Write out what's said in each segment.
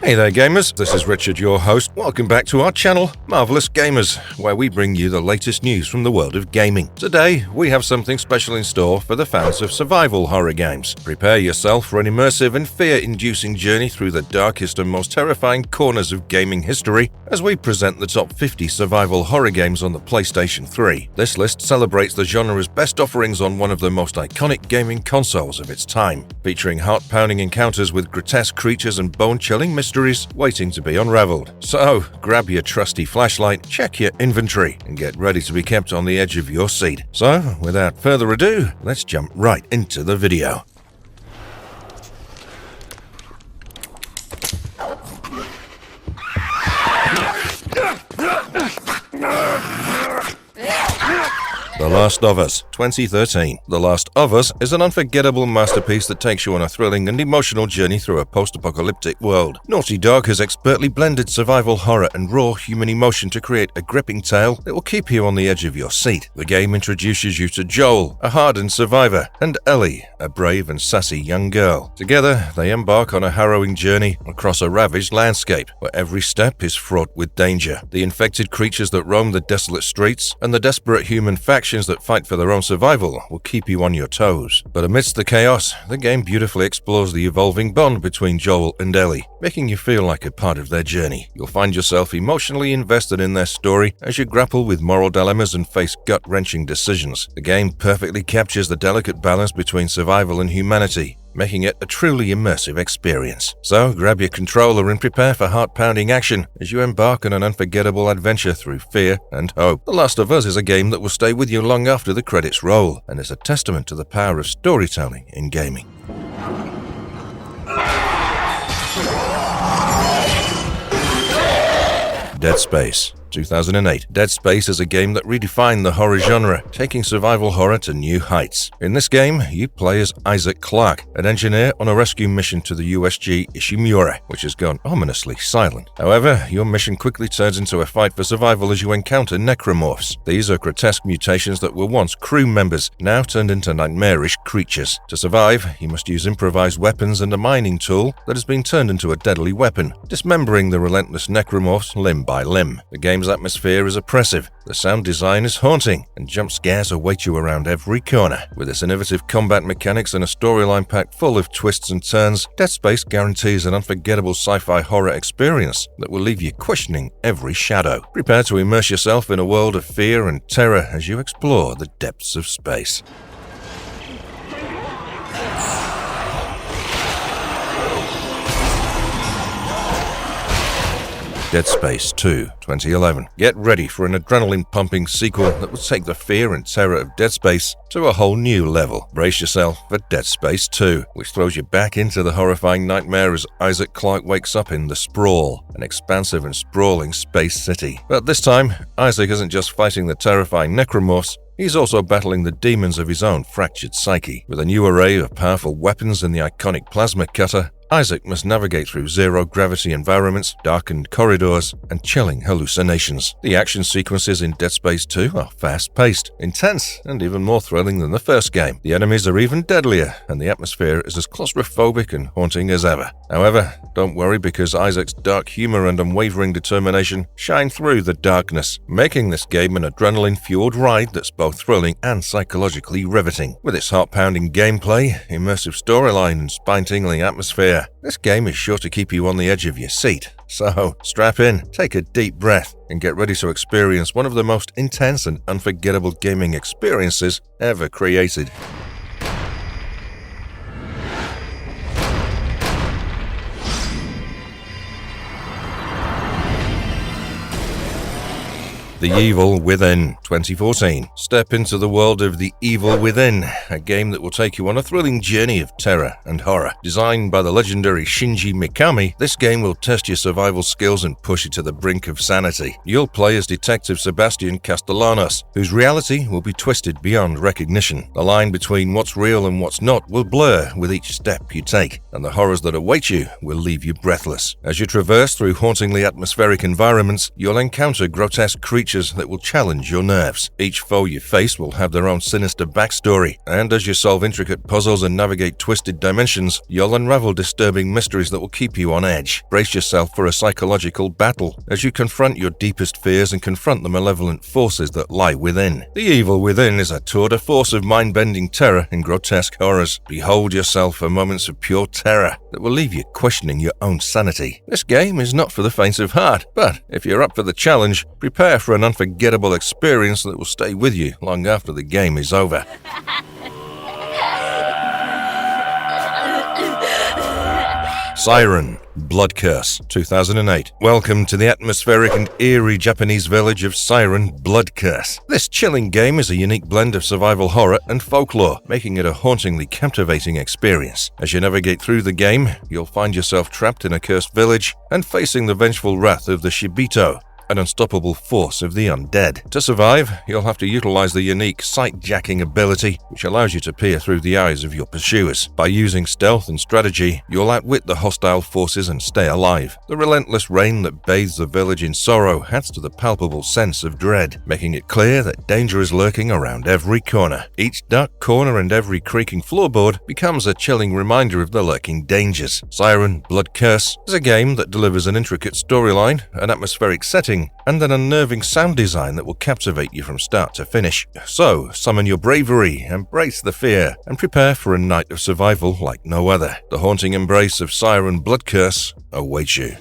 Hey there gamers, this is Richard, your host. Welcome back to our channel, Marvelous Gamers, where we bring you the latest news from the world of gaming. Today, we have something special in store for the fans of survival horror games. Prepare yourself for an immersive and fear-inducing journey through the darkest and most terrifying corners of gaming history as we present the top 50 survival horror games on the PlayStation 3. This list celebrates the genre's best offerings on one of the most iconic gaming consoles of its time, featuring heart-pounding encounters with grotesque creatures and bone-chilling mysteries waiting to be unraveled. So, grab your trusty flashlight, check your inventory, and get ready to be kept on the edge of your seat. So, without further ado, let's jump right into the video. The Last of Us, 2013. The Last of Us is an unforgettable masterpiece that takes you on a thrilling and emotional journey through a post-apocalyptic world. Naughty Dog has expertly blended survival horror and raw human emotion to create a gripping tale that will keep you on the edge of your seat. The game introduces you to Joel, a hardened survivor, and Ellie, a brave and sassy young girl. Together, they embark on a harrowing journey across a ravaged landscape, where every step is fraught with danger. The infected creatures that roam the desolate streets, and the desperate human factions that fight for their own survival will keep you on your toes. But amidst the chaos, the game beautifully explores the evolving bond between Joel and Ellie, making you feel like a part of their journey. You'll find yourself emotionally invested in their story as you grapple with moral dilemmas and face gut-wrenching decisions. The game perfectly captures the delicate balance between survival and humanity, making it a truly immersive experience. So grab your controller and prepare for heart-pounding action as you embark on an unforgettable adventure through fear and hope. The Last of Us is a game that will stay with you long after the credits roll, and is a testament to the power of storytelling in gaming. Dead Space, 2008. Dead Space is a game that redefined the horror genre, taking survival horror to new heights. In this game, you play as Isaac Clarke, an engineer on a rescue mission to the USG Ishimura, which has gone ominously silent. However, your mission quickly turns into a fight for survival as you encounter necromorphs. These are grotesque mutations that were once crew members, now turned into nightmarish creatures. To survive, you must use improvised weapons and a mining tool that has been turned into a deadly weapon, dismembering the relentless necromorphs limb by limb. The game's atmosphere is oppressive, the sound design is haunting, and jump scares await you around every corner. With its innovative combat mechanics and a storyline packed full of twists and turns, Dead Space guarantees an unforgettable sci-fi horror experience that will leave you questioning every shadow. Prepare to immerse yourself in a world of fear and terror as you explore the depths of space. Dead Space 2, 2011. Get ready for an adrenaline-pumping sequel that will take the fear and terror of Dead Space to a whole new level. Brace yourself for Dead Space 2, which throws you back into the horrifying nightmare as Isaac Clarke wakes up in The Sprawl, an expansive and sprawling space city. But this time, Isaac isn't just fighting the terrifying necromorphs, he's also battling the demons of his own fractured psyche. With a new array of powerful weapons and the iconic plasma cutter, Isaac must navigate through zero-gravity environments, darkened corridors, and chilling hallucinations. The action sequences in Dead Space 2 are fast-paced, intense, and even more thrilling than the first game. The enemies are even deadlier, and the atmosphere is as claustrophobic and haunting as ever. However, don't worry, because Isaac's dark humor and unwavering determination shine through the darkness, making this game an adrenaline-fueled ride that's both thrilling and psychologically riveting. With its heart-pounding gameplay, immersive storyline, and spine-tingling atmosphere, this game is sure to keep you on the edge of your seat. So, strap in, take a deep breath, and get ready to experience one of the most intense and unforgettable gaming experiences ever created. The Evil Within, 2014. Step into the world of The Evil Within, a game that will take you on a thrilling journey of terror and horror. Designed by the legendary Shinji Mikami, this game will test your survival skills and push you to the brink of sanity. You'll play as Detective Sebastian Castellanos, whose reality will be twisted beyond recognition. The line between what's real and what's not will blur with each step you take, and the horrors that await you will leave you breathless. As you traverse through hauntingly atmospheric environments, you'll encounter grotesque creatures creatures that will challenge your nerves. Each foe you face will have their own sinister backstory, and as you solve intricate puzzles and navigate twisted dimensions, you'll unravel disturbing mysteries that will keep you on edge. Brace yourself for a psychological battle as you confront your deepest fears and confront the malevolent forces that lie within. The evil within is a tour de force of mind-bending terror and grotesque horrors. Behold yourself for moments of pure terror that will leave you questioning your own sanity. This game is not for the faint of heart, but if you're up for the challenge, prepare for an unforgettable experience that will stay with you long after the game is over. Siren, Blood Curse, 2008. Welcome to the atmospheric and eerie Japanese village of Siren, Blood Curse. This chilling game is a unique blend of survival horror and folklore, making it a hauntingly captivating experience. As you navigate through the game, you'll find yourself trapped in a cursed village and facing the vengeful wrath of the Shibito, an unstoppable force of the undead. To survive, you'll have to utilize the unique sight-jacking ability, which allows you to peer through the eyes of your pursuers. By using stealth and strategy, you'll outwit the hostile forces and stay alive. The relentless rain that bathes the village in sorrow adds to the palpable sense of dread, making it clear that danger is lurking around every corner. Each dark corner and every creaking floorboard becomes a chilling reminder of the lurking dangers. Siren, Blood Curse is a game that delivers an intricate storyline, an atmospheric setting, and an unnerving sound design that will captivate you from start to finish. So, summon your bravery, embrace the fear, and prepare for a night of survival like no other. The haunting embrace of Siren Blood Curse awaits you.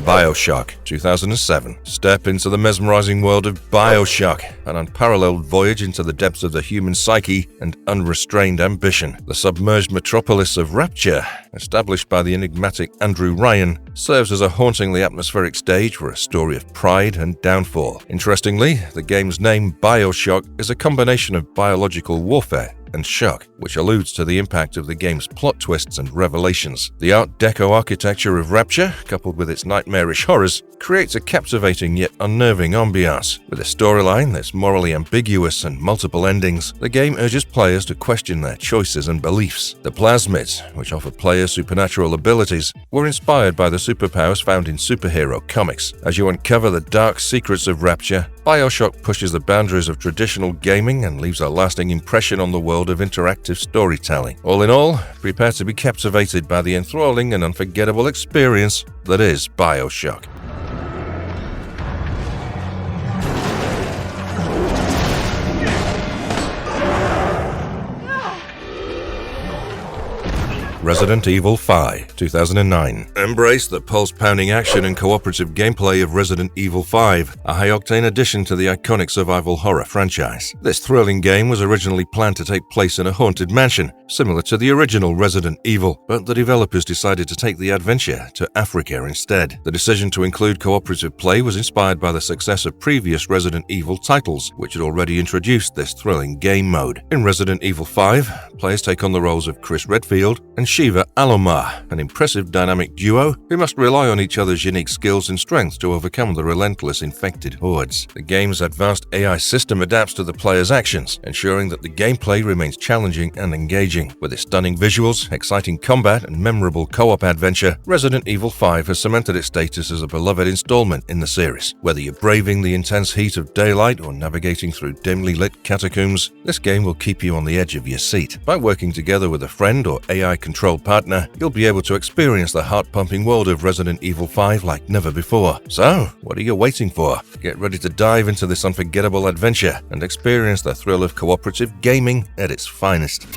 Bioshock, 2007. Step into the mesmerizing world of Bioshock, an unparalleled voyage into the depths of the human psyche and unrestrained ambition. The submerged metropolis of Rapture, established by the enigmatic Andrew Ryan, serves as a hauntingly atmospheric stage for a story of pride and downfall. Interestingly, the game's name Bioshock is a combination of biological warfare and shock, which alludes to the impact of the game's plot twists and revelations. The Art Deco architecture of Rapture, coupled with its nightmarish horrors, creates a captivating yet unnerving ambiance. With a storyline that's morally ambiguous and multiple endings, the game urges players to question their choices and beliefs. The plasmids, which offer players supernatural abilities, were inspired by the superpowers found in superhero comics. As you uncover the dark secrets of Rapture, Bioshock pushes the boundaries of traditional gaming and leaves a lasting impression on the world of interactive storytelling. All in all, prepare to be captivated by the enthralling and unforgettable experience that is Bioshock. Resident Evil 5, 2009. Embrace the pulse-pounding action and cooperative gameplay of Resident Evil 5, a high-octane addition to the iconic survival horror franchise. This thrilling game was originally planned to take place in a haunted mansion, similar to the original Resident Evil, but the developers decided to take the adventure to Africa instead. The decision to include cooperative play was inspired by the success of previous Resident Evil titles, which had already introduced this thrilling game mode. In Resident Evil 5, players take on the roles of Chris Redfield and Shiva Alomar, an impressive dynamic duo who must rely on each other's unique skills and strengths to overcome the relentless infected hordes. The game's advanced AI system adapts to the player's actions, ensuring that the gameplay remains challenging and engaging. With its stunning visuals, exciting combat, and memorable co-op adventure, Resident Evil 5 has cemented its status as a beloved installment in the series. Whether you're braving the intense heat of daylight or navigating through dimly lit catacombs, this game will keep you on the edge of your seat. By working together with a friend or AI-controlled partner, you'll be able to experience the heart-pumping world of Resident Evil 5 like never before. So, what are you waiting for? Get ready to dive into this unforgettable adventure and experience the thrill of cooperative gaming at its finest.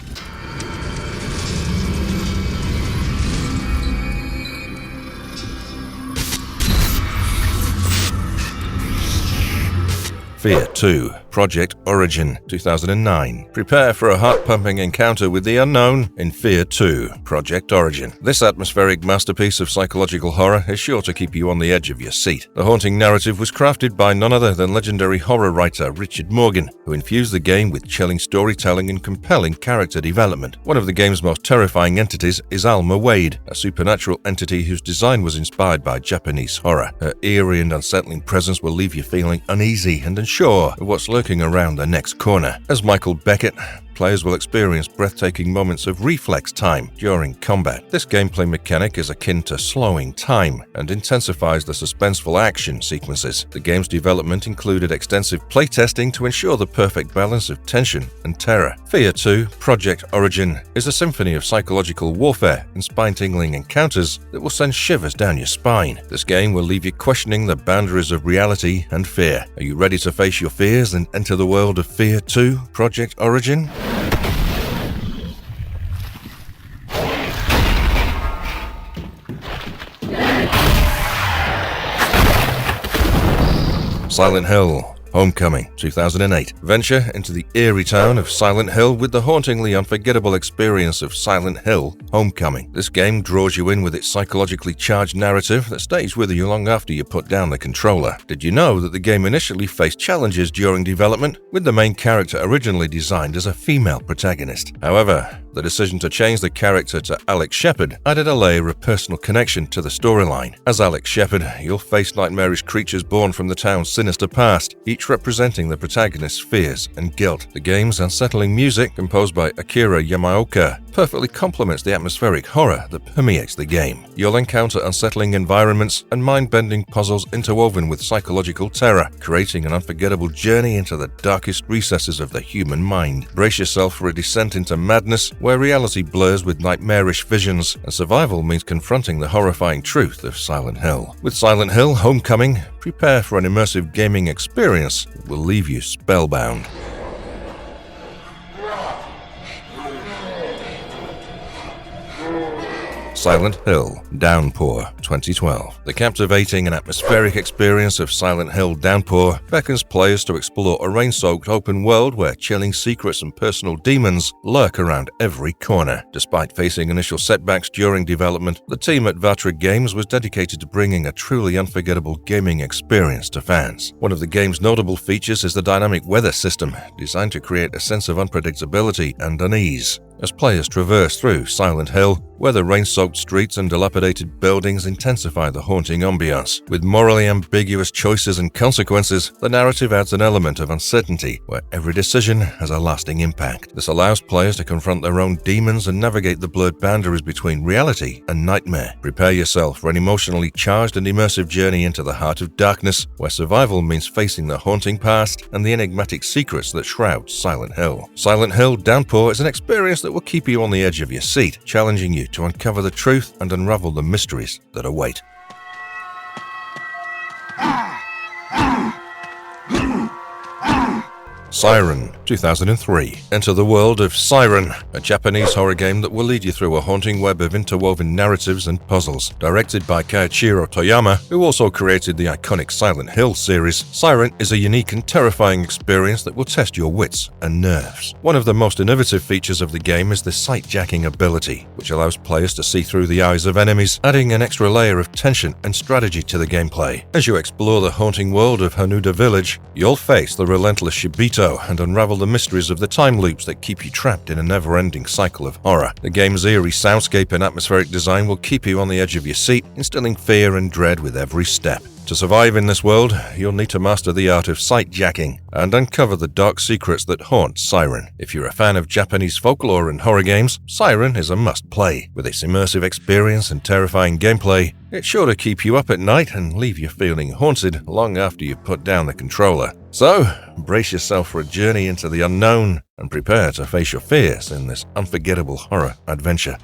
Fear 2, Project Origin, 2009. Prepare for a heart-pumping encounter with the unknown in Fear 2, Project Origin. This atmospheric masterpiece of psychological horror is sure to keep you on the edge of your seat. The haunting narrative was crafted by none other than legendary horror writer Richard Morgan, who infused the game with chilling storytelling and compelling character development. One of the game's most terrifying entities is Alma Wade, a supernatural entity whose design was inspired by Japanese horror. Her eerie and unsettling presence will leave you feeling uneasy and unsure of what's lurking around the next corner. As Michael Beckett, players will experience breathtaking moments of reflex time during combat. This gameplay mechanic is akin to slowing time and intensifies the suspenseful action sequences. The game's development included extensive playtesting to ensure the perfect balance of tension and terror. Fear 2 Project Origin is a symphony of psychological warfare and spine-tingling encounters that will send shivers down your spine. This game will leave you questioning the boundaries of reality and fear. Are you ready to face your fears and enter the world of Fear 2 Project Origin? Silent Hill Homecoming, 2008. Venture into the eerie town of Silent Hill with the hauntingly unforgettable experience of Silent Hill Homecoming. This game draws you in with its psychologically charged narrative that stays with you long after you put down the controller. Did you know that the game initially faced challenges during development, with the main character originally designed as a female protagonist? However, the decision to change the character to Alex Shepard added a layer of personal connection to the storyline. As Alex Shepard, you'll face nightmarish creatures born from the town's sinister past, each representing the protagonist's fears and guilt. The game's unsettling music, composed by Akira Yamaoka, perfectly complements the atmospheric horror that permeates the game. You'll encounter unsettling environments and mind-bending puzzles interwoven with psychological terror, creating an unforgettable journey into the darkest recesses of the human mind. Brace yourself for a descent into madness, where reality blurs with nightmarish visions, and survival means confronting the horrifying truth of Silent Hill. With Silent Hill Homecoming, prepare for an immersive gaming experience that will leave you spellbound. Silent Hill Downpour, 2012. The captivating and atmospheric experience of Silent Hill Downpour beckons players to explore a rain-soaked open world where chilling secrets and personal demons lurk around every corner. Despite facing initial setbacks during development, the team at Vatra Games was dedicated to bringing a truly unforgettable gaming experience to fans. One of the game's notable features is the dynamic weather system, designed to create a sense of unpredictability and unease. As players traverse through Silent Hill, where the rain-soaked streets and dilapidated buildings intensify the haunting ambiance. With morally ambiguous choices and consequences, the narrative adds an element of uncertainty, where every decision has a lasting impact. This allows players to confront their own demons and navigate the blurred boundaries between reality and nightmare. Prepare yourself for an emotionally charged and immersive journey into the heart of darkness, where survival means facing the haunting past and the enigmatic secrets that shroud Silent Hill. Silent Hill Downpour is an experience that will keep you on the edge of your seat, challenging you to uncover the truth and unravel the mysteries that await. Siren, 2003. Enter the world of Siren, a Japanese horror game that will lead you through a haunting web of interwoven narratives and puzzles. Directed by Keiichiro Toyama, who also created the iconic Silent Hill series, Siren is a unique and terrifying experience that will test your wits and nerves. One of the most innovative features of the game is the sight-jacking ability, which allows players to see through the eyes of enemies, adding an extra layer of tension and strategy to the gameplay. As you explore the haunting world of Hanuda Village, you'll face the relentless Shibito and unravel the mysteries of the time loops that keep you trapped in a never-ending cycle of horror. The game's eerie soundscape and atmospheric design will keep you on the edge of your seat, instilling fear and dread with every step. To survive in this world, you'll need to master the art of sight-jacking and uncover the dark secrets that haunt Siren. If you're a fan of Japanese folklore and horror games, Siren is a must-play. With its immersive experience and terrifying gameplay, it's sure to keep you up at night and leave you feeling haunted long after you put down the controller. So, brace yourself for a journey into the unknown and prepare to face your fears in this unforgettable horror adventure.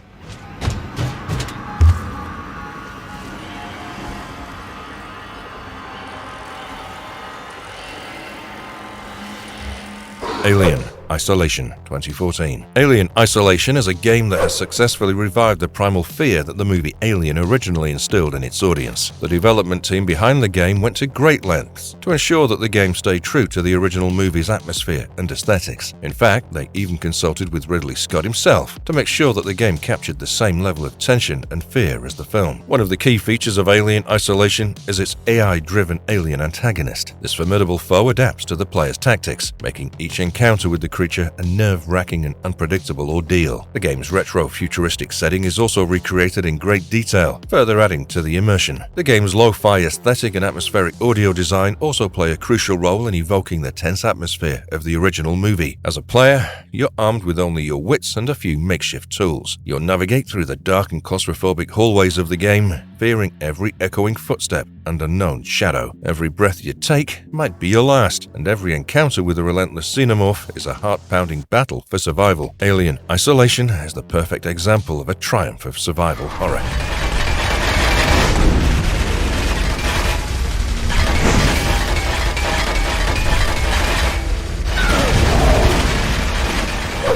Alien Isolation, 2014. Alien Isolation is a game that has successfully revived the primal fear that the movie Alien originally instilled in its audience. The development team behind the game went to great lengths to ensure that the game stayed true to the original movie's atmosphere and aesthetics. In fact, they even consulted with Ridley Scott himself to make sure that the game captured the same level of tension and fear as the film. One of the key features of Alien Isolation is its AI-driven alien antagonist. This formidable foe adapts to the player's tactics, making each encounter with the creature creature a nerve-wracking and unpredictable ordeal. The game's retro-futuristic setting is also recreated in great detail, further adding to the immersion. The game's lo-fi aesthetic and atmospheric audio design also play a crucial role in evoking the tense atmosphere of the original movie. As a player, you're armed with only your wits and a few makeshift tools. You'll navigate through the dark and claustrophobic hallways of the game, fearing every echoing footstep and unknown shadow. Every breath you take might be your last, and every encounter with a relentless xenomorph is a heart-pounding battle for survival. Alien Isolation is the perfect example of a triumph of survival horror.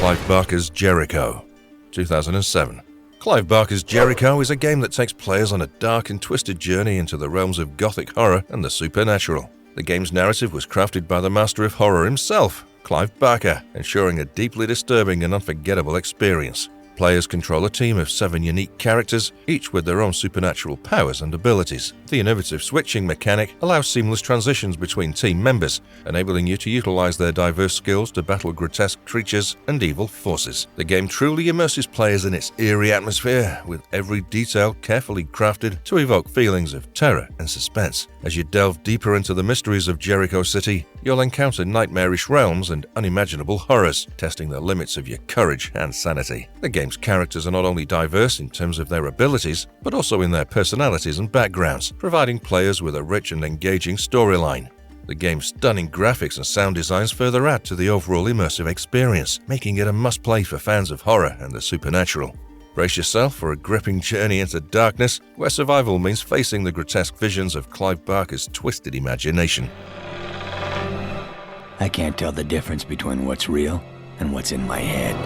Clive Barker's Jericho, 2007. Clive Barker's Jericho is a game that takes players on a dark and twisted journey into the realms of gothic horror and the supernatural. The game's narrative was crafted by the master of horror himself, Clive Barker, ensuring a deeply disturbing and unforgettable experience. Players control a team of 7 unique characters, each with their own supernatural powers and abilities. The innovative switching mechanic allows seamless transitions between team members, enabling you to utilize their diverse skills to battle grotesque creatures and evil forces. The game truly immerses players in its eerie atmosphere, with every detail carefully crafted to evoke feelings of terror and suspense. As you delve deeper into the mysteries of Jericho City, you'll encounter nightmarish realms and unimaginable horrors, testing the limits of your courage and sanity. The game's characters are not only diverse in terms of their abilities, but also in their personalities and backgrounds, providing players with a rich and engaging storyline. The game's stunning graphics and sound designs further add to the overall immersive experience, making it a must-play for fans of horror and the supernatural. Brace yourself for a gripping journey into darkness, where survival means facing the grotesque visions of Clive Barker's twisted imagination. I can't tell the difference between what's real and what's in my head.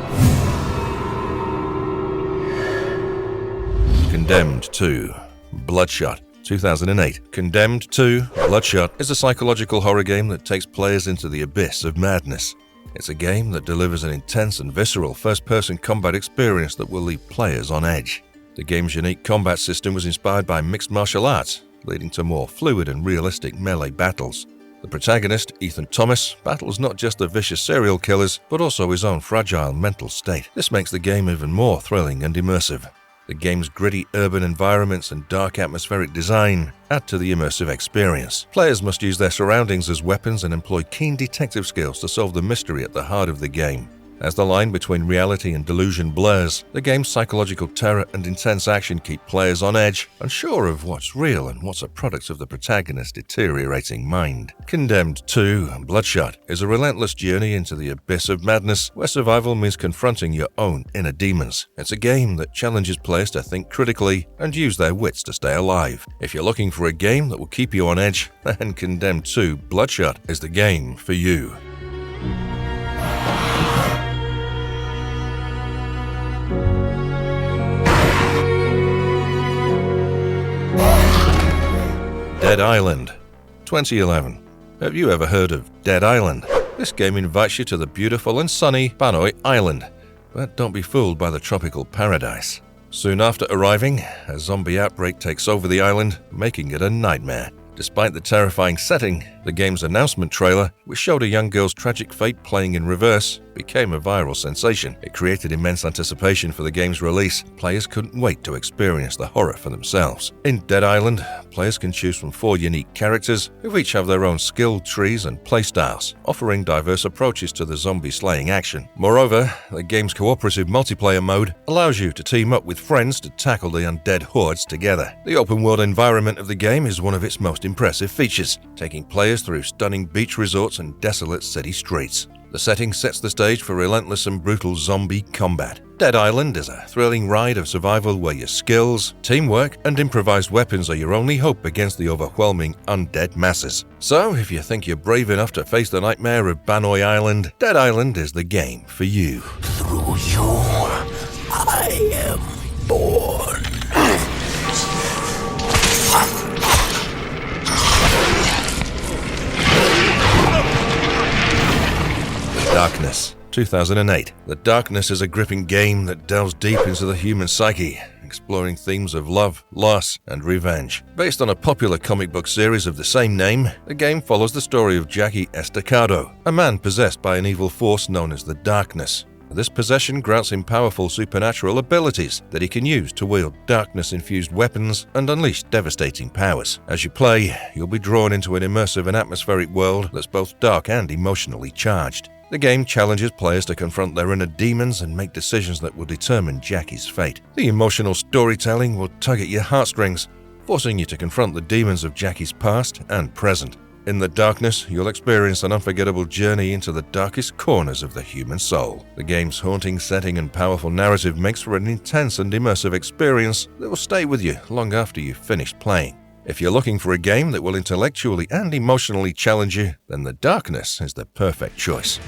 Condemned 2. Bloodshot, 2008. Condemned 2. Bloodshot is a psychological horror game that takes players into the abyss of madness. It's a game that delivers an intense and visceral first-person combat experience that will leave players on edge. The game's unique combat system was inspired by mixed martial arts, leading to more fluid and realistic melee battles. The protagonist, Ethan Thomas, battles not just the vicious serial killers, but also his own fragile mental state. This makes the game even more thrilling and immersive. The game's gritty urban environments and dark atmospheric design add to the immersive experience. Players must use their surroundings as weapons and employ keen detective skills to solve the mystery at the heart of the game. As the line between reality and delusion blurs, the game's psychological terror and intense action keep players on edge, unsure of what's real and what's a product of the protagonist's deteriorating mind. Condemned 2. Bloodshot is a relentless journey into the abyss of madness, where survival means confronting your own inner demons. It's a game that challenges players to think critically and use their wits to stay alive. If you're looking for a game that will keep you on edge, then Condemned 2. Bloodshot is the game for you. Dead Island, 2011. Have you ever heard of Dead Island? This game invites you to the beautiful and sunny Banoi Island, but don't be fooled by the tropical paradise. Soon after arriving, a zombie outbreak takes over the island, making it a nightmare. Despite the terrifying setting, the game's announcement trailer, which showed a young girl's tragic fate playing in reverse, became a viral sensation. It created immense anticipation for the game's release. Players couldn't wait to experience the horror for themselves. In Dead Island, players can choose from 4 unique characters who each have their own skill trees and playstyles, offering diverse approaches to the zombie-slaying action. Moreover, the game's cooperative multiplayer mode allows you to team up with friends to tackle the undead hordes together. The open-world environment of the game is one of its most impressive features, taking players through stunning beach resorts and desolate city streets. The setting sets the stage for relentless and brutal zombie combat. Dead Island is a thrilling ride of survival where your skills, teamwork, and improvised weapons are your only hope against the overwhelming undead masses. So, if you think you're brave enough to face the nightmare of Banoi Island, Dead Island is the game for you. Through you, I am born. Darkness, 2008. The Darkness is a gripping game that delves deep into the human psyche, exploring themes of love, loss, and revenge. Based on a popular comic book series of the same name, the game follows the story of Jackie Estacado, a man possessed by an evil force known as the Darkness. This possession grants him powerful supernatural abilities that he can use to wield darkness-infused weapons and unleash devastating powers. As you play, you'll be drawn into an immersive and atmospheric world that's both dark and emotionally charged. The game challenges players to confront their inner demons and make decisions that will determine Jackie's fate. The emotional storytelling will tug at your heartstrings, forcing you to confront the demons of Jackie's past and present. In the darkness, you'll experience an unforgettable journey into the darkest corners of the human soul. The game's haunting setting and powerful narrative makes for an intense and immersive experience that will stay with you long after you've finished playing. If you're looking for a game that will intellectually and emotionally challenge you, then The Darkness is the perfect choice.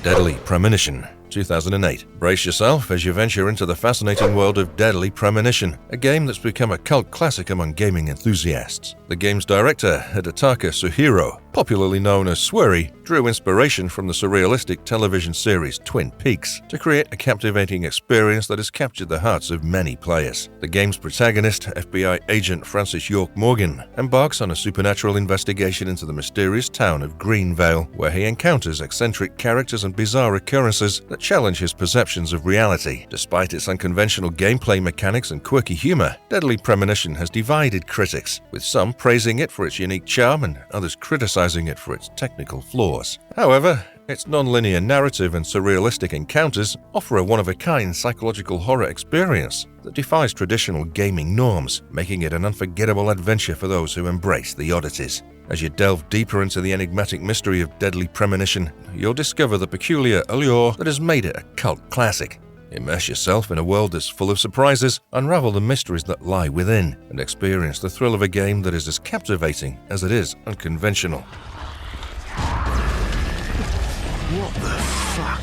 Deadly Premonition, 2008. Brace yourself as you venture into the fascinating world of Deadly Premonition, a game that's become a cult classic among gaming enthusiasts. The game's director, Hidetaka Suhiro, popularly known as Swery, drew inspiration from the surrealistic television series Twin Peaks to create a captivating experience that has captured the hearts of many players. The game's protagonist, FBI agent Francis York Morgan, embarks on a supernatural investigation into the mysterious town of Greenvale, where he encounters eccentric characters and bizarre occurrences that challenge his perceptions of reality. Despite its unconventional gameplay mechanics and quirky humor, Deadly Premonition has divided critics, with some praising it for its unique charm and others criticizing it for its technical flaws. However, its non-linear narrative and surrealistic encounters offer a one-of-a-kind psychological horror experience that defies traditional gaming norms, making it an unforgettable adventure for those who embrace the oddities. As you delve deeper into the enigmatic mystery of Deadly Premonition, you'll discover the peculiar allure that has made it a cult classic. Immerse yourself in a world that's full of surprises, unravel the mysteries that lie within, and experience the thrill of a game that is as captivating as it is unconventional. What the fuck?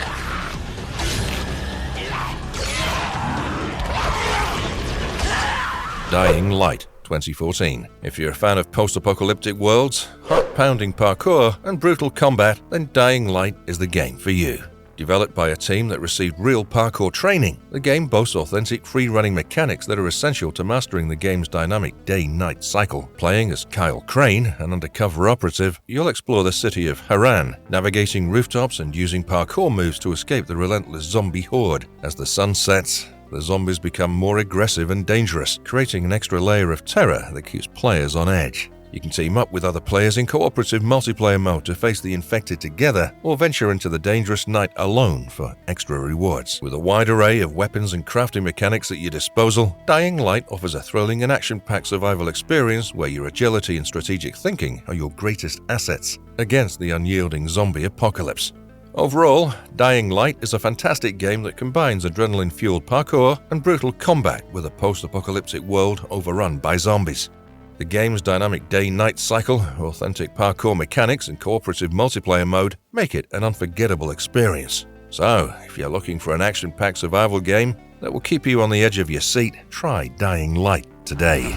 Dying Light, 2014. If you're a fan of post-apocalyptic worlds, heart-pounding parkour, and brutal combat, then Dying Light is the game for you. Developed by a team that received real parkour training, the game boasts authentic free-running mechanics that are essential to mastering the game's dynamic day-night cycle. Playing as Kyle Crane, an undercover operative, you'll explore the city of Haran, navigating rooftops and using parkour moves to escape the relentless zombie horde. As the sun sets, the zombies become more aggressive and dangerous, creating an extra layer of terror that keeps players on edge. You can team up with other players in cooperative multiplayer mode to face the infected together, or venture into the dangerous night alone for extra rewards. With a wide array of weapons and crafting mechanics at your disposal, Dying Light offers a thrilling and action-packed survival experience where your agility and strategic thinking are your greatest assets against the unyielding zombie apocalypse. Overall, Dying Light is a fantastic game that combines adrenaline-fueled parkour and brutal combat with a post-apocalyptic world overrun by zombies. The game's dynamic day-night cycle, authentic parkour mechanics, and cooperative multiplayer mode make it an unforgettable experience. So, if you're looking for an action-packed survival game that will keep you on the edge of your seat, try Dying Light today.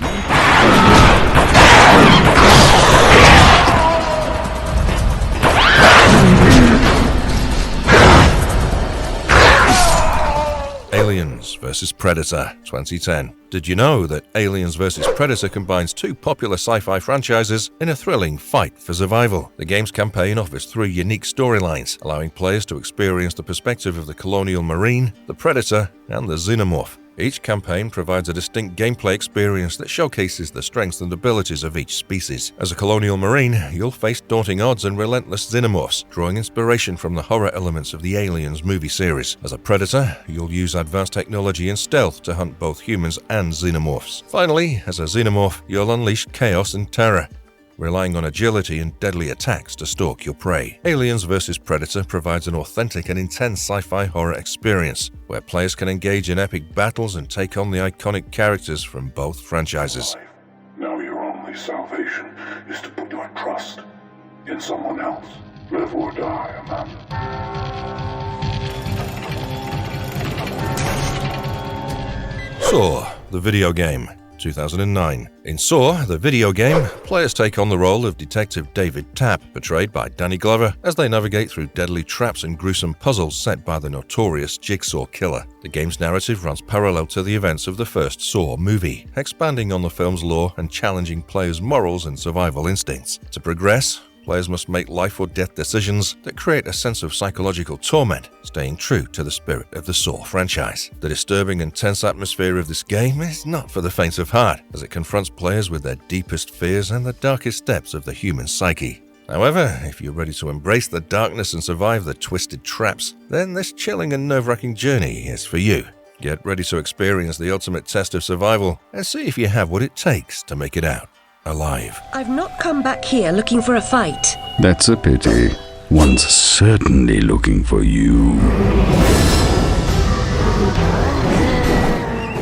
Aliens vs. Predator, 2010. Did you know that Aliens vs. Predator combines two popular sci-fi franchises in a thrilling fight for survival? The game's campaign offers three unique storylines, allowing players to experience the perspective of the Colonial Marine, the Predator, and the Xenomorph. Each campaign provides a distinct gameplay experience that showcases the strengths and abilities of each species. As a Colonial Marine, you'll face daunting odds and relentless xenomorphs, drawing inspiration from the horror elements of the Aliens movie series. As a Predator, you'll use advanced technology and stealth to hunt both humans and xenomorphs. Finally, as a Xenomorph, you'll unleash chaos and terror, relying on agility and deadly attacks to stalk your prey. Aliens vs. Predator provides an authentic and intense sci-fi horror experience, where players can engage in epic battles and take on the iconic characters from both franchises. Now your only salvation is to put your trust in someone else. Live or die, Amanda. Saw, the video game, 2009. In Saw, the video game, players take on the role of Detective David Tapp, portrayed by Danny Glover, as they navigate through deadly traps and gruesome puzzles set by the notorious Jigsaw Killer. The game's narrative runs parallel to the events of the first Saw movie, expanding on the film's lore and challenging players' morals and survival instincts. To progress, players must make life-or-death decisions that create a sense of psychological torment, staying true to the spirit of the Saw franchise. The disturbing and tense atmosphere of this game is not for the faint of heart, as it confronts players with their deepest fears and the darkest depths of the human psyche. However, if you're ready to embrace the darkness and survive the twisted traps, then this chilling and nerve-wracking journey is for you. Get ready to experience the ultimate test of survival and see if you have what it takes to make it out alive. I've not come back here looking for a fight. That's a pity. One's certainly looking for you.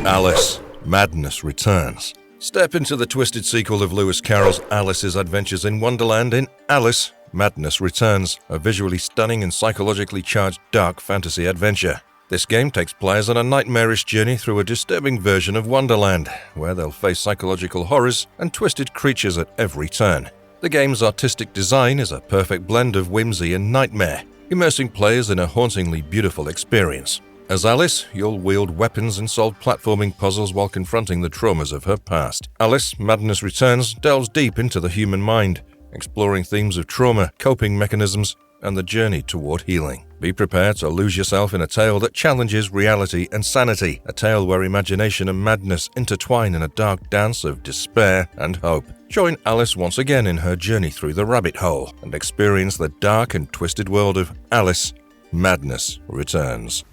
Alice, Madness returns. Step into the twisted sequel of Lewis Carroll's Alice's Adventures in Wonderland in Alice, Madness Returns, a visually stunning and psychologically charged dark fantasy adventure. This game takes players on a nightmarish journey through a disturbing version of Wonderland, where they'll face psychological horrors and twisted creatures at every turn. The game's artistic design is a perfect blend of whimsy and nightmare, immersing players in a hauntingly beautiful experience. As Alice, you'll wield weapons and solve platforming puzzles while confronting the traumas of her past. Alice, Madness Returns delves deep into the human mind, exploring themes of trauma, coping mechanisms, and the journey toward healing. Be prepared to lose yourself in a tale that challenges reality and sanity, a tale where imagination and madness intertwine in a dark dance of despair and hope. Join Alice once again in her journey through the rabbit hole and experience the dark and twisted world of Alice, Madness Returns.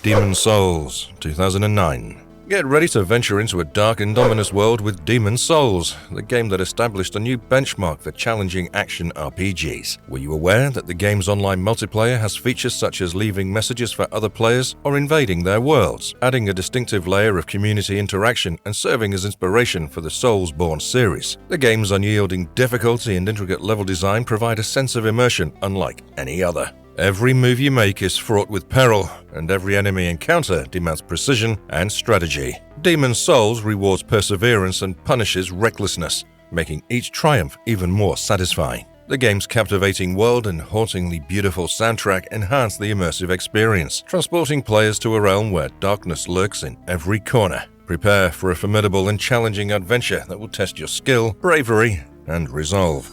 Demon Souls, 2009. Get ready to venture into a dark and ominous world with Demon Souls, the game that established a new benchmark for challenging action RPGs. Were you aware that the game's online multiplayer has features such as leaving messages for other players or invading their worlds, adding a distinctive layer of community interaction and serving as inspiration for the Soulsborne series? The game's unyielding difficulty and intricate level design provide a sense of immersion unlike any other. Every move you make is fraught with peril, and every enemy encounter demands precision and strategy. Demon Souls rewards perseverance and punishes recklessness, making each triumph even more satisfying. The game's captivating world and hauntingly beautiful soundtrack enhance the immersive experience, transporting players to a realm where darkness lurks in every corner. Prepare for a formidable and challenging adventure that will test your skill, bravery, and resolve.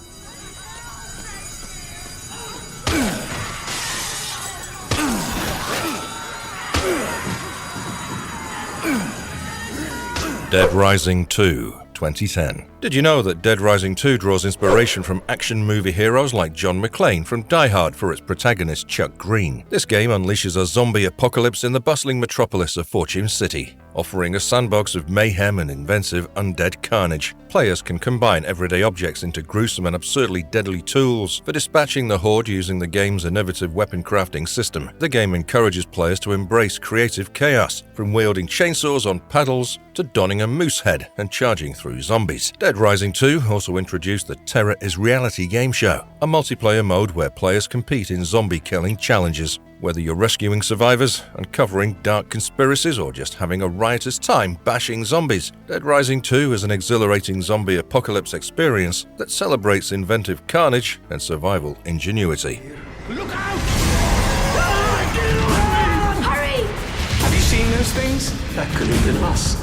Dead Rising 2, 2010. Did you know that Dead Rising 2 draws inspiration from action movie heroes like John McClane from Die Hard for its protagonist Chuck Green? This game unleashes a zombie apocalypse in the bustling metropolis of Fortune City, offering a sandbox of mayhem and inventive undead carnage. Players can combine everyday objects into gruesome and absurdly deadly tools for dispatching the horde using the game's innovative weapon crafting system. The game encourages players to embrace creative chaos, from wielding chainsaws on paddles to donning a moose head and charging through zombies. Dead Rising 2 also introduced the Terror is Reality game show, a multiplayer mode where players compete in zombie-killing challenges. Whether you're rescuing survivors, uncovering dark conspiracies, or just having a riotous time bashing zombies, Dead Rising 2 is an exhilarating zombie apocalypse experience that celebrates inventive carnage and survival ingenuity. Look out! Hurry! Have you seen those things? That could have been us.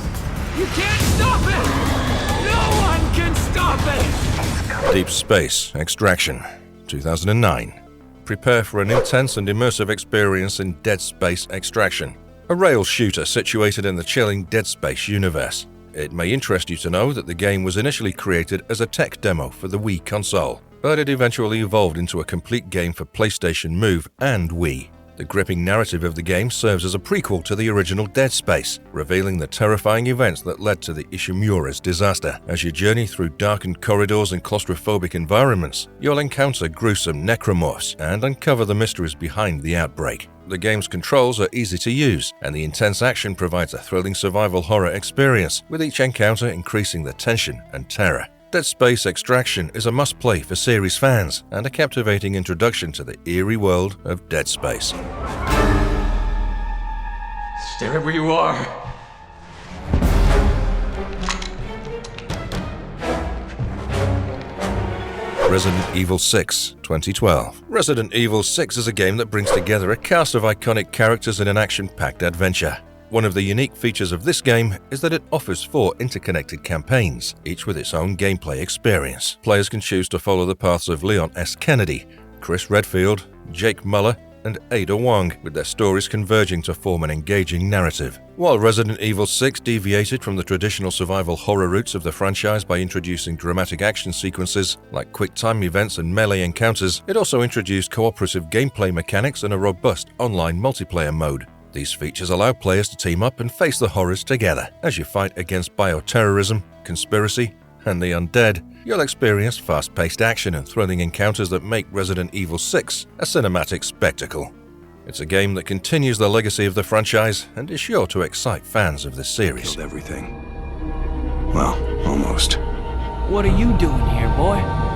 You can't stop it! No one can stop it! Deep Space Extraction, 2009. Prepare for an intense and immersive experience in Dead Space Extraction, a rail shooter situated in the chilling Dead Space universe. It may interest you to know that the game was initially created as a tech demo for the Wii console, but it eventually evolved into a complete game for PlayStation Move and Wii. The gripping narrative of the game serves as a prequel to the original Dead Space, revealing the terrifying events that led to the Ishimura's disaster. As you journey through darkened corridors and claustrophobic environments, you'll encounter gruesome necromorphs and uncover the mysteries behind the outbreak. The game's controls are easy to use, and the intense action provides a thrilling survival horror experience, with each encounter increasing the tension and terror. Dead Space Extraction is a must-play for series fans and a captivating introduction to the eerie world of Dead Space. Stay right where you are. Resident Evil 6, 2012. Resident Evil 6 is a game that brings together a cast of iconic characters in an action-packed adventure. One of the unique features of this game is that it offers 4 interconnected campaigns, each with its own gameplay experience. Players can choose to follow the paths of Leon S. Kennedy, Chris Redfield, Jake Muller, and Ada Wong, with their stories converging to form an engaging narrative. While Resident Evil 6 deviated from the traditional survival horror roots of the franchise by introducing dramatic action sequences like quick-time events and melee encounters, it also introduced cooperative gameplay mechanics and a robust online multiplayer mode. These features allow players to team up and face the horrors together. As you fight against bioterrorism, conspiracy, and the undead, you'll experience fast-paced action and thrilling encounters that make Resident Evil 6 a cinematic spectacle. It's a game that continues the legacy of the franchise and is sure to excite fans of this series. Killed everything. Well, almost. What are you doing here, boy?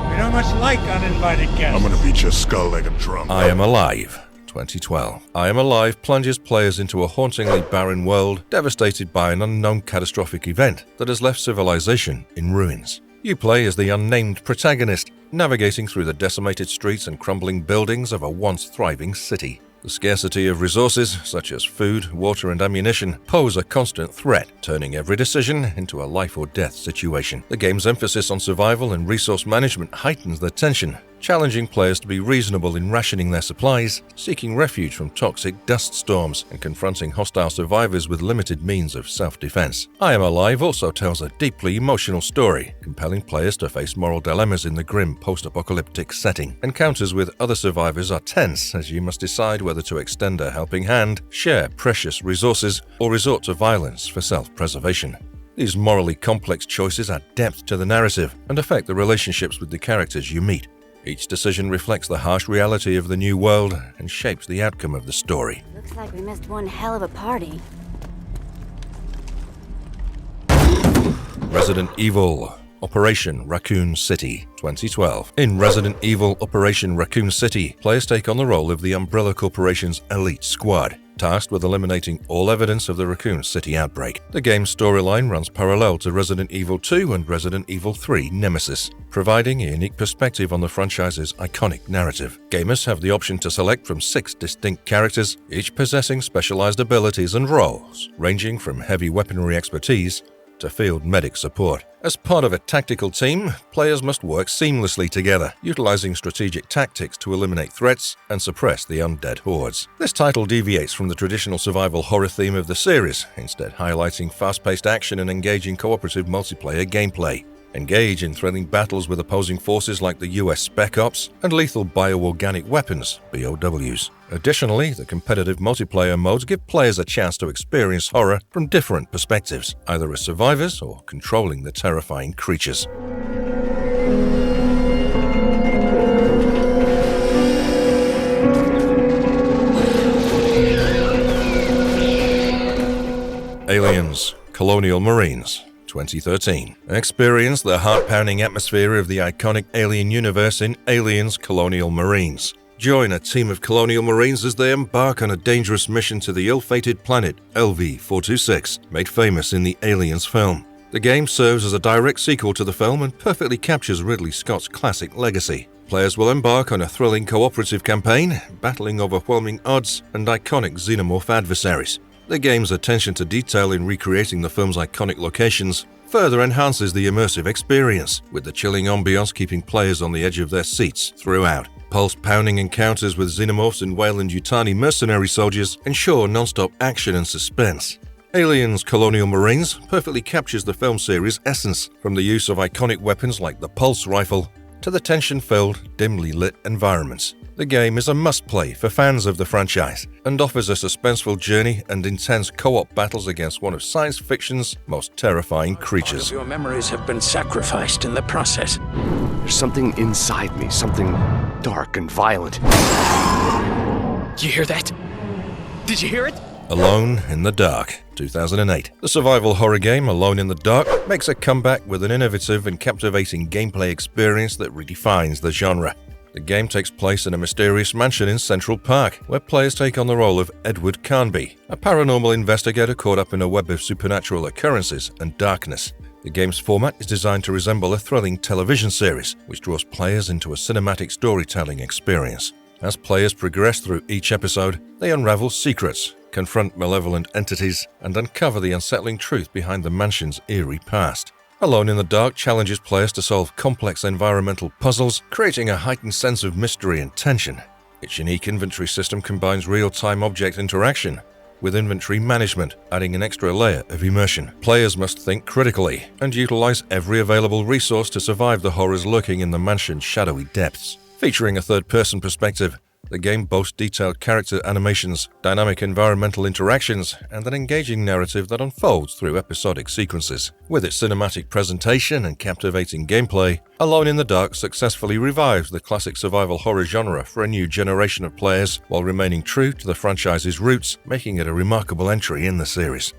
We don't much like uninvited guests. I'm gonna beat your skull like a drum. I Am Alive, 2012. I Am Alive plunges players into a hauntingly barren world devastated by an unknown catastrophic event that has left civilization in ruins. You play as the unnamed protagonist, navigating through the decimated streets and crumbling buildings of a once thriving city. The scarcity of resources, such as food, water, and ammunition, pose a constant threat, turning every decision into a life-or-death situation. The game's emphasis on survival and resource management heightens the tension, challenging players to be reasonable in rationing their supplies, seeking refuge from toxic dust storms, and confronting hostile survivors with limited means of self-defense. I Am Alive also tells a deeply emotional story, compelling players to face moral dilemmas in the grim post-apocalyptic setting. Encounters with other survivors are tense, as you must decide whether to extend a helping hand, share precious resources, or resort to violence for self-preservation. These morally complex choices add depth to the narrative and affect the relationships with the characters you meet. Each decision reflects the harsh reality of the new world and shapes the outcome of the story. Looks like we missed one hell of a party. Resident Evil Operation Raccoon City, 2012. In Resident Evil Operation Raccoon City, players take on the role of the Umbrella Corporation's elite squad, tasked with eliminating all evidence of the Raccoon City outbreak. The game's storyline runs parallel to Resident Evil 2 and Resident Evil 3 Nemesis, providing a unique perspective on the franchise's iconic narrative. Gamers have the option to select from 6 distinct characters, each possessing specialized abilities and roles, ranging from heavy weaponry expertise to field medic support. As part of a tactical team, players must work seamlessly together, utilizing strategic tactics to eliminate threats and suppress the undead hordes. This title deviates from the traditional survival horror theme of the series, instead highlighting fast-paced action and engaging cooperative multiplayer gameplay. Engage in thrilling battles with opposing forces like the US Spec Ops and lethal bioorganic weapons, BOWs. Additionally, the competitive multiplayer modes give players a chance to experience horror from different perspectives, either as survivors or controlling the terrifying creatures. Aliens, Colonial Marines, 2013. Experience the heart-pounding atmosphere of the iconic alien universe in Aliens Colonial Marines. Join a team of Colonial Marines as they embark on a dangerous mission to the ill-fated planet LV-426, made famous in the Aliens film. The game serves as a direct sequel to the film and perfectly captures Ridley Scott's classic legacy. Players will embark on a thrilling cooperative campaign, battling overwhelming odds and iconic xenomorph adversaries. The game's attention to detail in recreating the film's iconic locations further enhances the immersive experience, with the chilling ambiance keeping players on the edge of their seats throughout. Pulse-pounding encounters with xenomorphs and Weyland-Yutani mercenary soldiers ensure non-stop action and suspense. Aliens Colonial Marines perfectly captures the film series' essence, from the use of iconic weapons like the pulse rifle to the tension-filled, dimly lit environments. The game is a must-play for fans of the franchise and offers a suspenseful journey and intense co-op battles against one of science fiction's most terrifying creatures. Your memories have been sacrificed in the process. There's something inside me, something dark and violent. Did you hear that? Did you hear it? Alone in the Dark, 2008. The survival horror game Alone in the Dark makes a comeback with an innovative and captivating gameplay experience that redefines the genre. The game takes place in a mysterious mansion in Central Park, where players take on the role of Edward Carnby, a paranormal investigator caught up in a web of supernatural occurrences and darkness. The game's format is designed to resemble a thrilling television series, which draws players into a cinematic storytelling experience. As players progress through each episode, they unravel secrets, confront malevolent entities, and uncover the unsettling truth behind the mansion's eerie past. Alone in the Dark challenges players to solve complex environmental puzzles, creating a heightened sense of mystery and tension. Its unique inventory system combines real-time object interaction with inventory management, adding an extra layer of immersion. Players must think critically and utilize every available resource to survive the horrors lurking in the mansion's shadowy depths. Featuring a third-person perspective, the game boasts detailed character animations, dynamic environmental interactions, and an engaging narrative that unfolds through episodic sequences. With its cinematic presentation and captivating gameplay, Alone in the Dark successfully revives the classic survival horror genre for a new generation of players while remaining true to the franchise's roots, making it a remarkable entry in the series.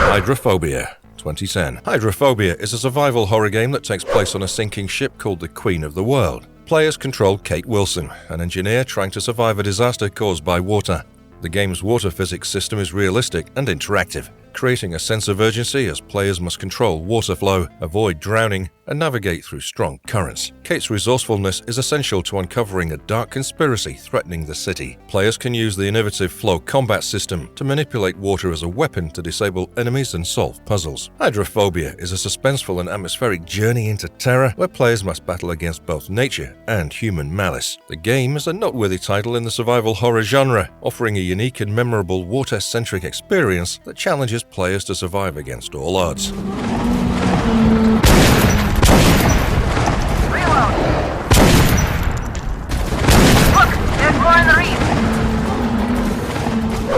Hydrophobia, 2010. Hydrophobia is a survival horror game that takes place on a sinking ship called the Queen of the World. Players control Kate Wilson, an engineer trying to survive a disaster caused by water. The game's water physics system is realistic and interactive, creating a sense of urgency as players must control water flow, avoid drowning, and navigate through strong currents. Kate's resourcefulness is essential to uncovering a dark conspiracy threatening the city. Players can use the innovative flow combat system to manipulate water as a weapon to disable enemies and solve puzzles. Hydrophobia is a suspenseful and atmospheric journey into terror where players must battle against both nature and human malice. The game is a noteworthy title in the survival horror genre, offering a unique and memorable water-centric experience that challenges players to survive against all odds.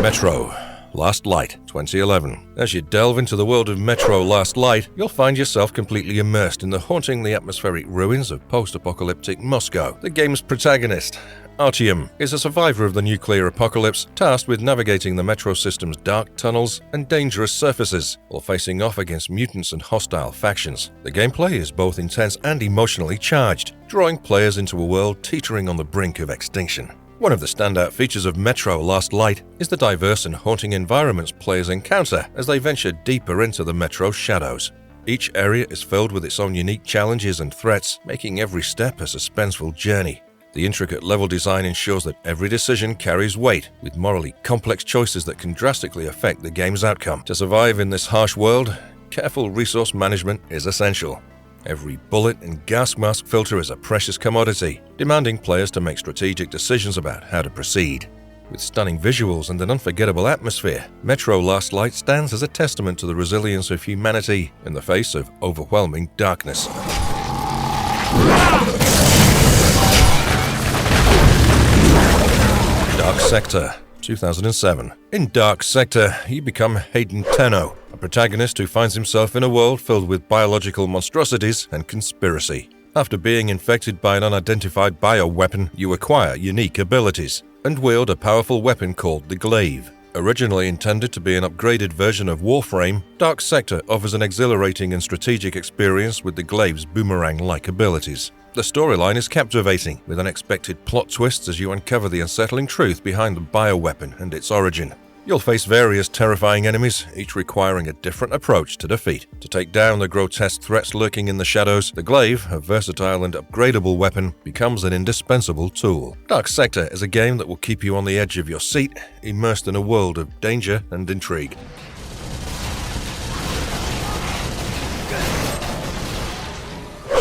Metro Last Light, 2011. As you delve into the world of Metro Last Light, you'll find yourself completely immersed in the hauntingly atmospheric ruins of post-apocalyptic Moscow. The game's protagonist, Artyom, is a survivor of the nuclear apocalypse, tasked with navigating the metro system's dark tunnels and dangerous surfaces, while facing off against mutants and hostile factions. The gameplay is both intense and emotionally charged, drawing players into a world teetering on the brink of extinction. One of the standout features of Metro Last Light is the diverse and haunting environments players encounter as they venture deeper into the Metro's shadows. Each area is filled with its own unique challenges and threats, making every step a suspenseful journey. The intricate level design ensures that every decision carries weight, with morally complex choices that can drastically affect the game's outcome. To survive in this harsh world, careful resource management is essential. Every bullet and gas mask filter is a precious commodity, demanding players to make strategic decisions about how to proceed. With stunning visuals and an unforgettable atmosphere, Metro Last Light stands as a testament to the resilience of humanity in the face of overwhelming darkness. Dark Sector, 2007. In Dark Sector, you become Hayden Tenno, a protagonist who finds himself in a world filled with biological monstrosities and conspiracy. After being infected by an unidentified bioweapon, you acquire unique abilities and wield a powerful weapon called the Glaive. Originally intended to be an upgraded version of Warframe, Dark Sector offers an exhilarating and strategic experience with the Glaive's boomerang-like abilities. The storyline is captivating, with unexpected plot twists as you uncover the unsettling truth behind the bioweapon and its origin. You'll face various terrifying enemies, each requiring a different approach to defeat. To take down the grotesque threats lurking in the shadows, the Glaive, a versatile and upgradable weapon, becomes an indispensable tool. Dark Sector is a game that will keep you on the edge of your seat, immersed in a world of danger and intrigue.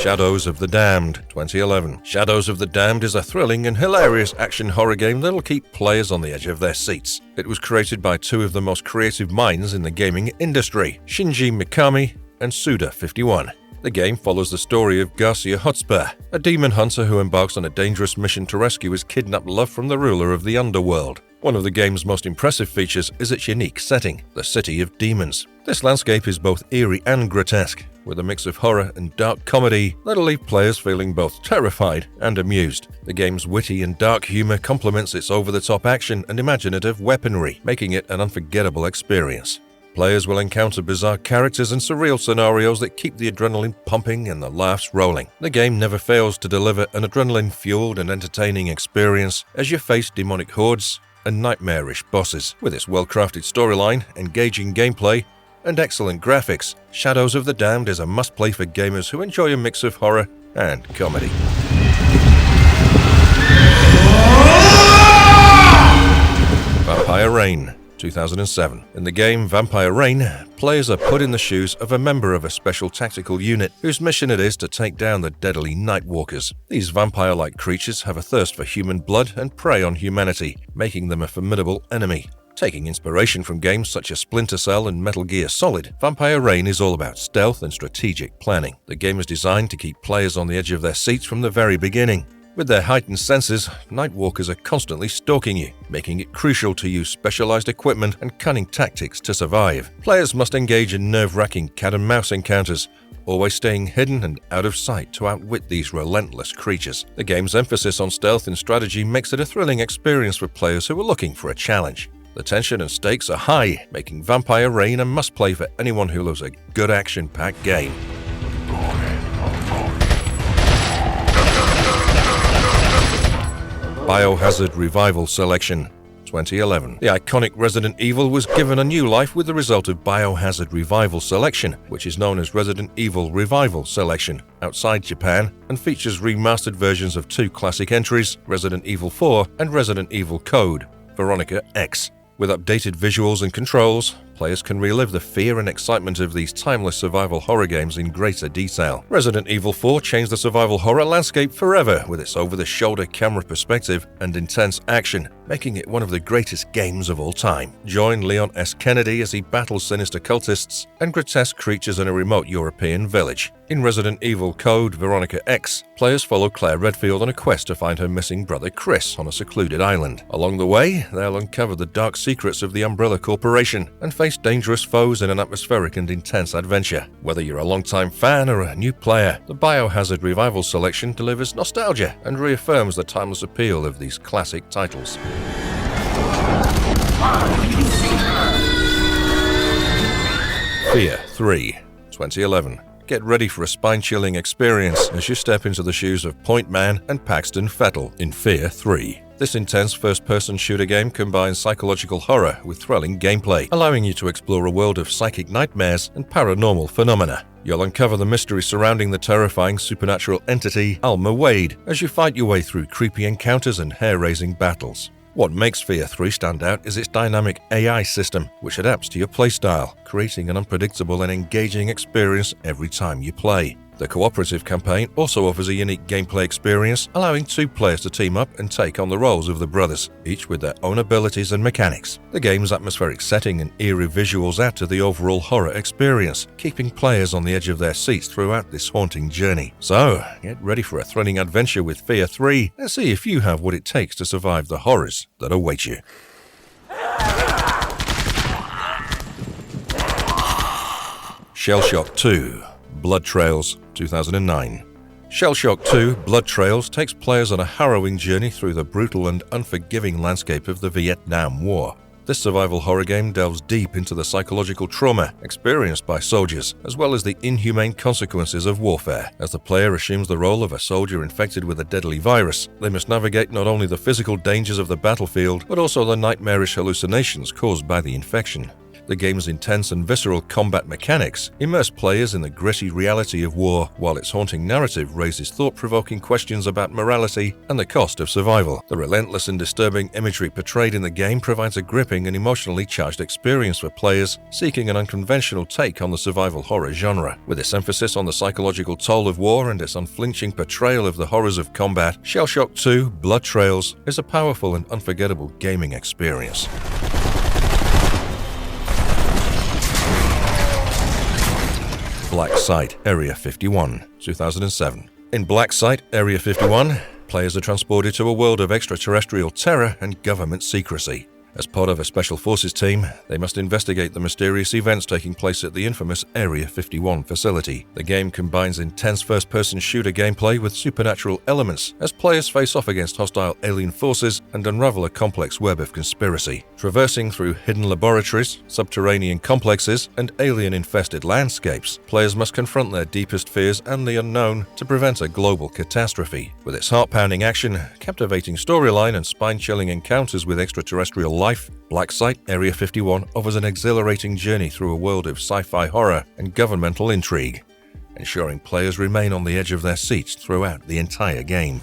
Shadows of the Damned, 2011. Shadows of the Damned is a thrilling and hilarious action horror game that'll keep players on the edge of their seats. It was created by two of the most creative minds in the gaming industry, Shinji Mikami and Suda51. The game follows the story of Garcia Hotspur, a demon hunter who embarks on a dangerous mission to rescue his kidnapped love from the ruler of the underworld. One of the game's most impressive features is its unique setting, the City of Demons. This landscape is both eerie and grotesque, with a mix of horror and dark comedy that'll leave players feeling both terrified and amused. The game's witty and dark humor complements its over-the-top action and imaginative weaponry, making it an unforgettable experience. Players will encounter bizarre characters and surreal scenarios that keep the adrenaline pumping and the laughs rolling. The game never fails to deliver an adrenaline-fueled and entertaining experience as you face demonic hordes and nightmarish bosses. With its well-crafted storyline, engaging gameplay, and excellent graphics, Shadows of the Damned is a must-play for gamers who enjoy a mix of horror and comedy. Vampire Reign, 2007. In the game Vampire Reign, players are put in the shoes of a member of a special tactical unit whose mission it is to take down the deadly Nightwalkers. These vampire-like creatures have a thirst for human blood and prey on humanity, making them a formidable enemy. Taking inspiration from games such as Splinter Cell and Metal Gear Solid, Vampire Reign is all about stealth and strategic planning. The game is designed to keep players on the edge of their seats from the very beginning. With their heightened senses, Nightwalkers are constantly stalking you, making it crucial to use specialized equipment and cunning tactics to survive. Players must engage in nerve-wracking cat-and-mouse encounters, always staying hidden and out of sight to outwit these relentless creatures. The game's emphasis on stealth and strategy makes it a thrilling experience for players who are looking for a challenge. The tension and stakes are high, making Vampire Reign a must-play for anyone who loves a good action-packed game. Biohazard Revival Selection, 2011. The iconic Resident Evil was given a new life with the result of Biohazard Revival Selection, which is known as Resident Evil Revival Selection, outside Japan, and features remastered versions of two classic entries, Resident Evil 4 and Resident Evil Code, Veronica X. With updated visuals and controls, players can relive the fear and excitement of these timeless survival horror games in greater detail. Resident Evil 4 changed the survival horror landscape forever with its over-the-shoulder camera perspective and intense action, making it one of the greatest games of all time. Join Leon S. Kennedy as he battles sinister cultists and grotesque creatures in a remote European village. In Resident Evil Code Veronica X, players follow Claire Redfield on a quest to find her missing brother Chris on a secluded island. Along the way, they'll uncover the dark secrets of the Umbrella Corporation and face dangerous foes in an atmospheric and intense adventure. Whether you're a long-time fan or a new player, the Biohazard Revival Selection delivers nostalgia and reaffirms the timeless appeal of these classic titles. Fear 3, 2011. Get ready for a spine-chilling experience as you step into the shoes of Point Man and Paxton Fettel in Fear 3. This intense first-person shooter game combines psychological horror with thrilling gameplay, allowing you to explore a world of psychic nightmares and paranormal phenomena. You'll uncover the mystery surrounding the terrifying supernatural entity Alma Wade as you fight your way through creepy encounters and hair-raising battles. What makes Fear 3 stand out is its dynamic AI system, which adapts to your playstyle, creating an unpredictable and engaging experience every time you play. The cooperative campaign also offers a unique gameplay experience, allowing two players to team up and take on the roles of the brothers, each with their own abilities and mechanics. The game's atmospheric setting and eerie visuals add to the overall horror experience, keeping players on the edge of their seats throughout this haunting journey. So, get ready for a thrilling adventure with Fear 3 and see if you have what it takes to survive the horrors that await you. Shellshock 2 Blood Trails, 2009. Shellshock 2 Blood Trails takes players on a harrowing journey through the brutal and unforgiving landscape of the Vietnam War. This survival horror game delves deep into the psychological trauma experienced by soldiers, as well as the inhumane consequences of warfare. As the player assumes the role of a soldier infected with a deadly virus, they must navigate not only the physical dangers of the battlefield, but also the nightmarish hallucinations caused by the infection. The game's intense and visceral combat mechanics immerse players in the gritty reality of war, while its haunting narrative raises thought-provoking questions about morality and the cost of survival. The relentless and disturbing imagery portrayed in the game provides a gripping and emotionally charged experience for players seeking an unconventional take on the survival horror genre. With its emphasis on the psychological toll of war and its unflinching portrayal of the horrors of combat, Shellshock 2 Blood Trails is a powerful and unforgettable gaming experience. Black Site Area 51, 2007. In Black Site Area 51, players are transported to a world of extraterrestrial terror and government secrecy. As part of a Special Forces team, they must investigate the mysterious events taking place at the infamous Area 51 facility. The game combines intense first-person shooter gameplay with supernatural elements as players face off against hostile alien forces and unravel a complex web of conspiracy. Traversing through hidden laboratories, subterranean complexes, and alien-infested landscapes, players must confront their deepest fears and the unknown to prevent a global catastrophe. With its heart-pounding action, captivating storyline, and spine-chilling encounters with extraterrestrial life, Black Site Area 51 offers an exhilarating journey through a world of sci-fi horror and governmental intrigue, ensuring players remain on the edge of their seats throughout the entire game.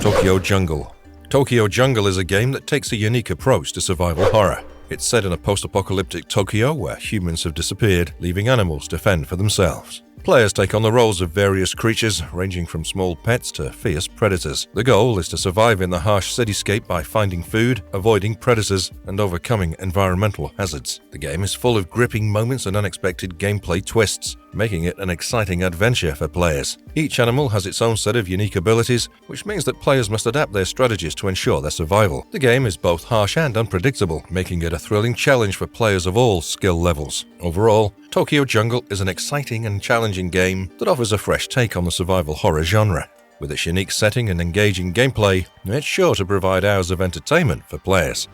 Tokyo Jungle. Tokyo Jungle is a game that takes a unique approach to survival horror. It's set in a post-apocalyptic Tokyo where humans have disappeared, leaving animals to fend for themselves. Players take on the roles of various creatures, ranging from small pets to fierce predators. The goal is to survive in the harsh cityscape by finding food, avoiding predators, and overcoming environmental hazards. The game is full of gripping moments and unexpected gameplay twists, making it an exciting adventure for players. Each animal has its own set of unique abilities, which means that players must adapt their strategies to ensure their survival. The game is both harsh and unpredictable, making it a thrilling challenge for players of all skill levels. Overall, Tokyo Jungle is an exciting and challenging game that offers a fresh take on the survival horror genre. With its unique setting and engaging gameplay, it's sure to provide hours of entertainment for players.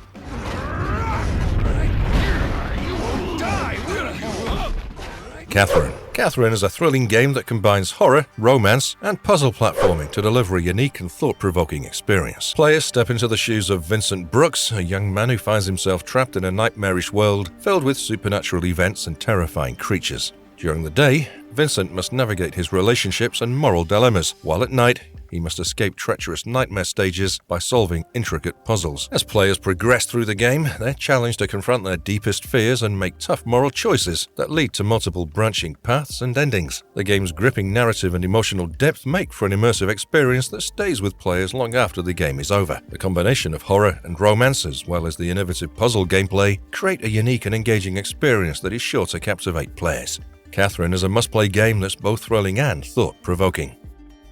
Catherine is a thrilling game that combines horror, romance, and puzzle platforming to deliver a unique and thought-provoking experience. Players step into the shoes of Vincent Brooks, a young man who finds himself trapped in a nightmarish world filled with supernatural events and terrifying creatures. During the day, Vincent must navigate his relationships and moral dilemmas, while at night, he must escape treacherous nightmare stages by solving intricate puzzles. As players progress through the game, they're challenged to confront their deepest fears and make tough moral choices that lead to multiple branching paths and endings. The game's gripping narrative and emotional depth make for an immersive experience that stays with players long after the game is over. The combination of horror and romance, as well as the innovative puzzle gameplay, create a unique and engaging experience that is sure to captivate players. Catherine is a must-play game that's both thrilling and thought-provoking.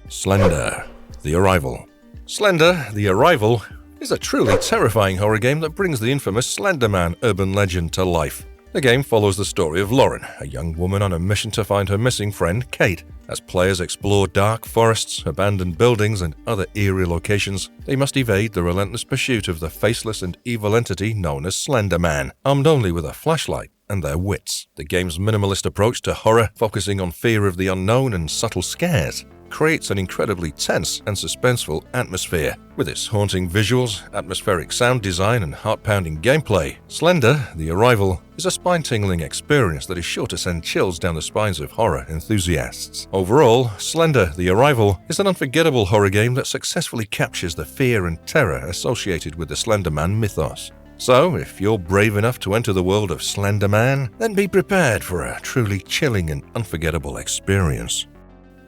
Slender The Arrival. Slender The Arrival is a truly terrifying horror game that brings the infamous Slender Man urban legend to life. The game follows the story of Lauren, a young woman on a mission to find her missing friend Kate. As players explore dark forests, abandoned buildings, and other eerie locations, they must evade the relentless pursuit of the faceless and evil entity known as Slender Man, armed only with a flashlight and their wits. The game's minimalist approach to horror, focusing on fear of the unknown and subtle scares, creates an incredibly tense and suspenseful atmosphere. With its haunting visuals, atmospheric sound design, and heart-pounding gameplay, Slender The Arrival is a spine-tingling experience that is sure to send chills down the spines of horror enthusiasts. Overall, Slender The Arrival is an unforgettable horror game that successfully captures the fear and terror associated with the Slender Man mythos. So, if you're brave enough to enter the world of Slender Man, then be prepared for a truly chilling and unforgettable experience.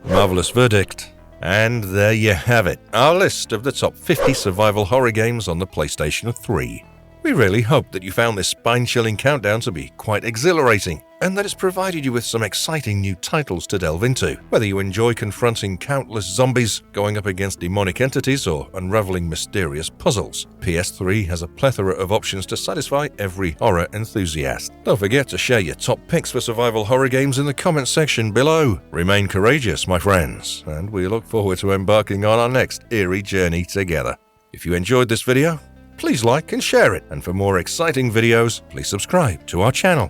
Marvelous verdict. And there you have it, our list of the top 50 survival horror games on the PlayStation 3. We really hope that you found this spine-chilling countdown to be quite exhilarating, and that it's provided you with some exciting new titles to delve into. Whether you enjoy confronting countless zombies, going up against demonic entities, or unraveling mysterious puzzles, PS3 has a plethora of options to satisfy every horror enthusiast. Don't forget to share your top picks for survival horror games in the comments section below. Remain courageous, my friends, and we look forward to embarking on our next eerie journey together. If you enjoyed this video, please like and share it, and for more exciting videos, please subscribe to our channel.